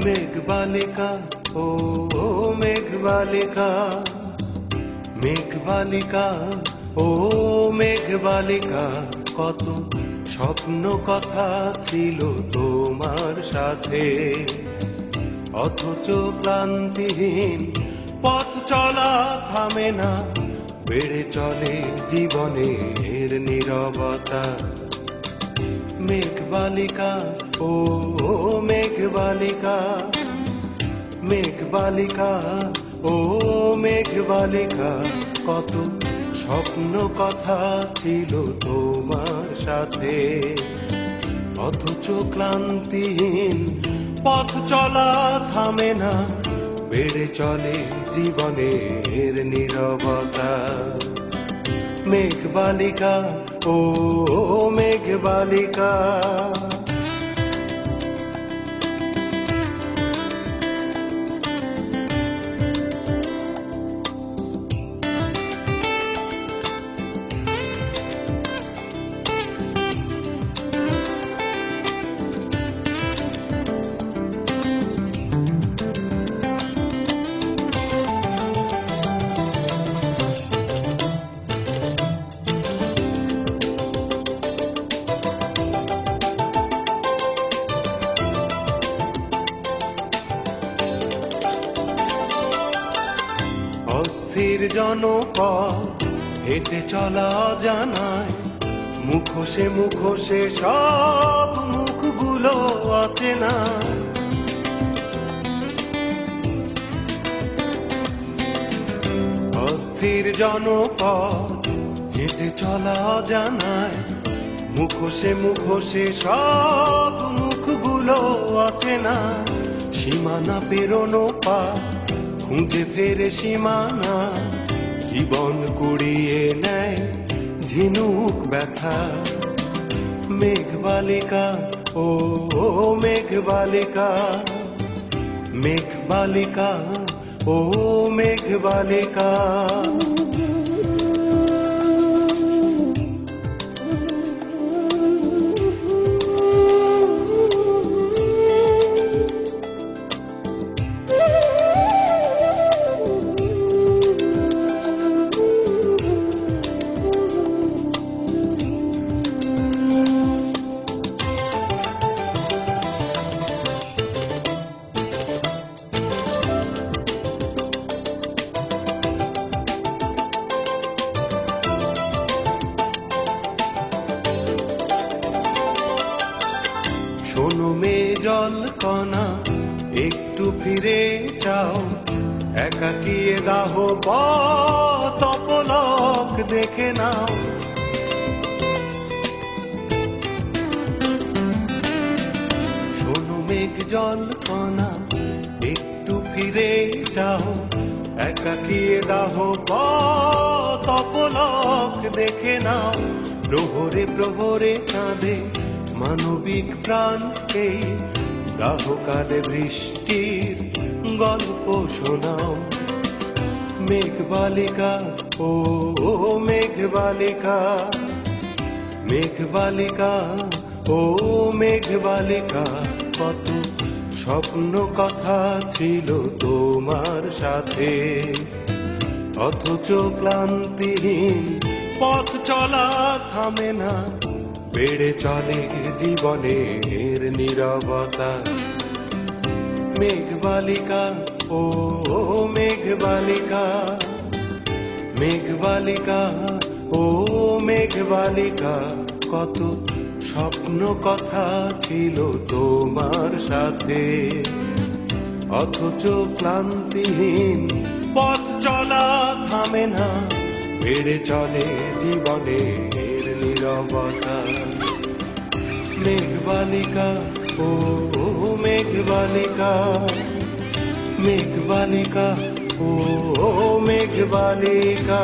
মেঘবালিকা ও মেঘবালিকা, মেঘবালিকা ও মেঘবালিকা, কত স্বপ্ন কথা ছিল তোমার সাথে, অথচ ক্লান্তিহীন পথ চলা থামে না, বেড়ে চলে জীবনের নীরবতা। মেঘবালিকা ও মেঘবালিকা, মেঘবালিকা ও মেঘবালিকা, কত স্বপ্ন কথা ছিল তোমার সাথে, অথচ ক্লান্তিহীন পথ চলা থামে না, বেড়ে চলে জীবনের নীরবতা। মেঘবালিকা ও মেঘবালিকা, অস্থির জনপদ হেঁটে চলা জানায়, মুখোশে মুখোশে সব মুখগুলো অচেনা। অস্থির জনপদ হেঁটে চলা জানায়, মুখোশে মুখোশে সব মুখগুলো অচেনা। সীমানা পেরোনো পা খুঁজে ফেরে সীমানা, জীবন কুড়িয়ে নেয় ঝিনুক ব্যথা। মেঘবালিকা ও মেঘবালিকা, মেঘবালিকা ও মেঘবালিকা, শোনো মে জল কণা, একটু ফিরে যাও, একাকিয়ে দাহ পথ পলক দেখে নাও। শোনো মেঘ জল কণা, একটু ফিরে যাও, একাকিয়ে দাহ পথ পলক দেখে নাও। প্রহরে প্রহরে কাঁদে মানবিক প্রাণ, এই দাহকালে বৃষ্টির গল্প শোনাও। মেঘবালিকা ও মেঘবালিকা, মেঘবালিকা ও মেঘবালিকা, কত স্বপ্ন কথা ছিল তোমার সাথে, অথচ ক্লান্তিহীন পথ চলা থামে না, বেড়ে চলে জীবনের নীরবতা। মেঘবালিকা ও মেঘবালিকা, মেঘবালিকা ও মেঘবালিকা, কত স্বপ্ন কথা ছিল তোমার সাথে, অথচ ক্লান্তিহীন পথ চলা থামে না, বেড়ে চলে জীবনের নীরবতা। মেঘবালিকা ও মেঘবালিকা, মেঘবালিকা ও মেঘবালিকা।